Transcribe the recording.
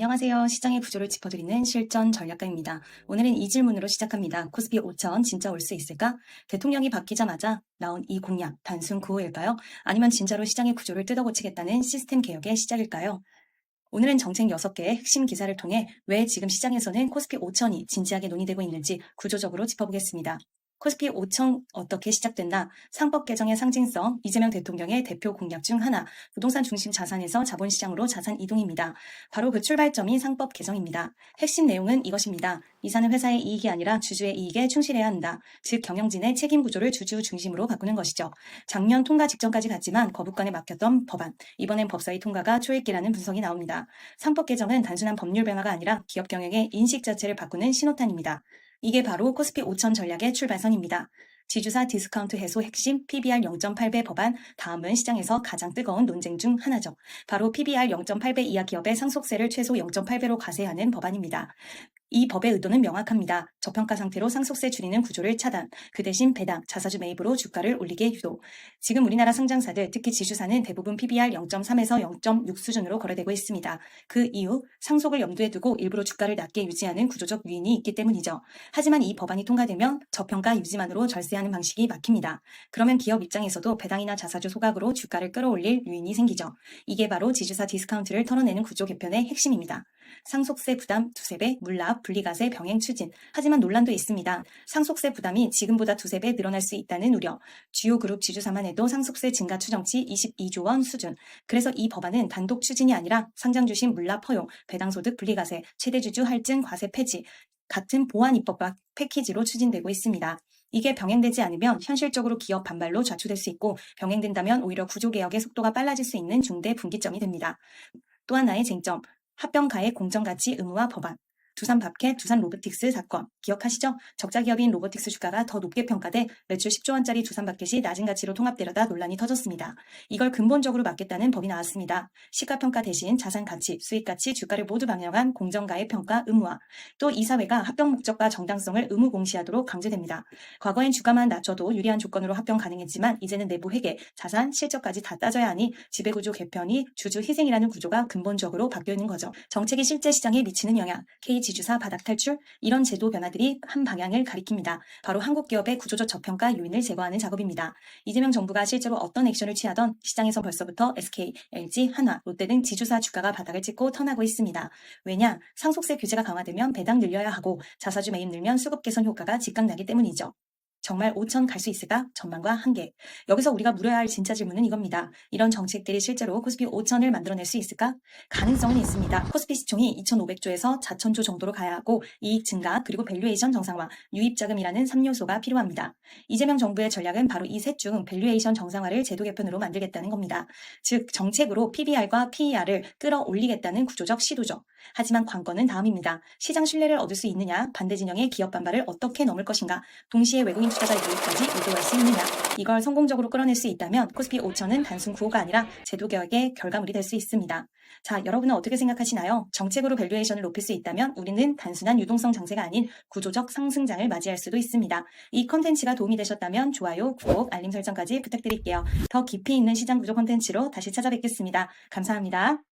안녕하세요. 시장의 구조를 짚어드리는 실전 전략가입니다. 오늘은 이 질문으로 시작합니다. 코스피 5천 진짜 올 수 있을까? 대통령이 바뀌자마자 나온 이 공약 단순 구호일까요? 아니면 진짜로 시장의 구조를 뜯어고치겠다는 시스템 개혁의 시작일까요? 오늘은 정책 6개의 핵심 기사를 통해 왜 지금 시장에서는 코스피 5천이 진지하게 논의되고 있는지 구조적으로 짚어보겠습니다. 코스피 5천 어떻게 시작됐나? 상법 개정의 상징성, 이재명 대통령의 대표 공약 중 하나, 부동산 중심 자산에서 자본시장으로 자산 이동입니다. 바로 그 출발점이 상법 개정입니다. 핵심 내용은 이것입니다. 이사는 회사의 이익이 아니라 주주의 이익에 충실해야 한다. 즉 경영진의 책임 구조를 주주 중심으로 바꾸는 것이죠. 작년 통과 직전까지 갔지만 거부권에 막혔던 법안, 이번엔 법사위 통과가 초읽기라는 분석이 나옵니다. 상법 개정은 단순한 법률 변화가 아니라 기업 경영의 인식 자체를 바꾸는 신호탄입니다. 이게 바로 코스피 5천 전략의 출발선입니다. 지주사 디스카운트 해소 핵심 PBR 0.8배 법안, 다음은 시장에서 가장 뜨거운 논쟁 중 하나죠. 바로 PBR 0.8배 이하 기업의 상속세를 최소 0.8배로 과세하는 법안입니다. 이 법의 의도는 명확합니다. 저평가 상태로 상속세 줄이는 구조를 차단, 그 대신 배당, 자사주 매입으로 주가를 올리게 유도. 지금 우리나라 상장사들, 특히 지주사는 대부분 PBR 0.3에서 0.6 수준으로 거래되고 있습니다. 그 이유, 상속을 염두에 두고 일부러 주가를 낮게 유지하는 구조적 유인이 있기 때문이죠. 하지만 이 법안이 통과되면 저평가 유지만으로 절세하는 방식이 막힙니다. 그러면 기업 입장에서도 배당이나 자사주 소각으로 주가를 끌어올릴 유인이 생기죠. 이게 바로 지주사 디스카운트를 털어내는 구조 개편의 핵심입니다. 상속세 부담 두세 배, 물납, 분리과세 병행 추진. 하지만 논란도 있습니다. 상속세 부담이 지금보다 두세 배 늘어날 수 있다는 우려. 주요 그룹 지주사만 해도 상속세 증가 추정치 22조 원 수준. 그래서 이 법안은 단독 추진이 아니라 상장주식 물납 허용, 배당소득 분리과세, 최대주주 할증 과세 폐지 같은 보완 입법과 패키지로 추진되고 있습니다. 이게 병행되지 않으면 현실적으로 기업 반발로 좌초될 수 있고, 병행된다면 오히려 구조개혁의 속도가 빨라질 수 있는 중대 분기점이 됩니다. 또 하나의 쟁점, 합병가액 공정가치 의무화 법안. 두산밥캣, 두산로보틱스 사건 기억하시죠? 적자 기업인 로보틱스 주가가 더 높게 평가돼 매출 10조 원짜리 두산밥켓이 낮은 가치로 통합되려다 논란이 터졌습니다. 이걸 근본적으로 막겠다는 법이 나왔습니다. 시가평가 대신 자산가치, 수익가치, 주가를 모두 반영한 공정가액 평가 의무화. 또 이사회가 합병 목적과 정당성을 의무 공시하도록 강제됩니다. 과거엔 주가만 낮춰도 유리한 조건으로 합병 가능했지만 이제는 내부 회계, 자산, 실적까지 다 따져야 하니 지배구조 개편이 주주 희생이라는 구조가 근본적으로 바뀌어 있는 거죠. 정책이 실제 시장에 미치는 영향, K지주사 바닥 탈출, 이런 제도 변화들이 한 방향을 가리킵니다. 바로 한국 기업의 구조적 저평가 요인을 제거하는 작업입니다. 이재명 정부가 실제로 어떤 액션을 취하던 시장에서 벌써부터 SK, LG, 한화, 롯데 등 지주사 주가가 바닥을 찍고 턴하고 있습니다. 왜냐? 상속세 규제가 강화되면 배당 늘려야 하고 자사주 매입 늘면 수급 개선 효과가 즉각 나기 때문이죠. 정말 5천 갈 수 있을까? 전망과 한계. 여기서 우리가 물어야 할 진짜 질문은 이겁니다. 이런 정책들이 실제로 코스피 5천을 만들어낼 수 있을까? 가능성은 있습니다. 코스피 시총이 2,500조에서 4,000조 정도로 가야 하고 이익 증가 그리고 밸류에이션 정상화, 유입자금이라는 3요소가 필요합니다. 이재명 정부의 전략은 바로 이 셋 중 밸류에이션 정상화를 제도 개편으로 만들겠다는 겁니다. 즉 정책으로 PBR과 PER을 끌어올리겠다는 구조적 시도죠. 하지만 관건은 다음입니다. 시장 신뢰를 얻을 수 있느냐, 반대 진영의 기업 반발을 어떻게 넘을 것인가, 동시에 외국인 투자자 유입까지 유도할 수 있느냐. 이걸 성공적으로 끌어낼 수 있다면 코스피 5천은 단순 구호가 아니라 제도 개혁의 결과물이 될 수 있습니다. 자, 여러분은 어떻게 생각하시나요? 정책으로 밸류에이션을 높일 수 있다면 우리는 단순한 유동성 장세가 아닌 구조적 상승장을 맞이할 수도 있습니다. 이 컨텐츠가 도움이 되셨다면 좋아요, 구독, 알림 설정까지 부탁드릴게요. 더 깊이 있는 시장 구조 컨텐츠로 다시 찾아뵙겠습니다. 감사합니다.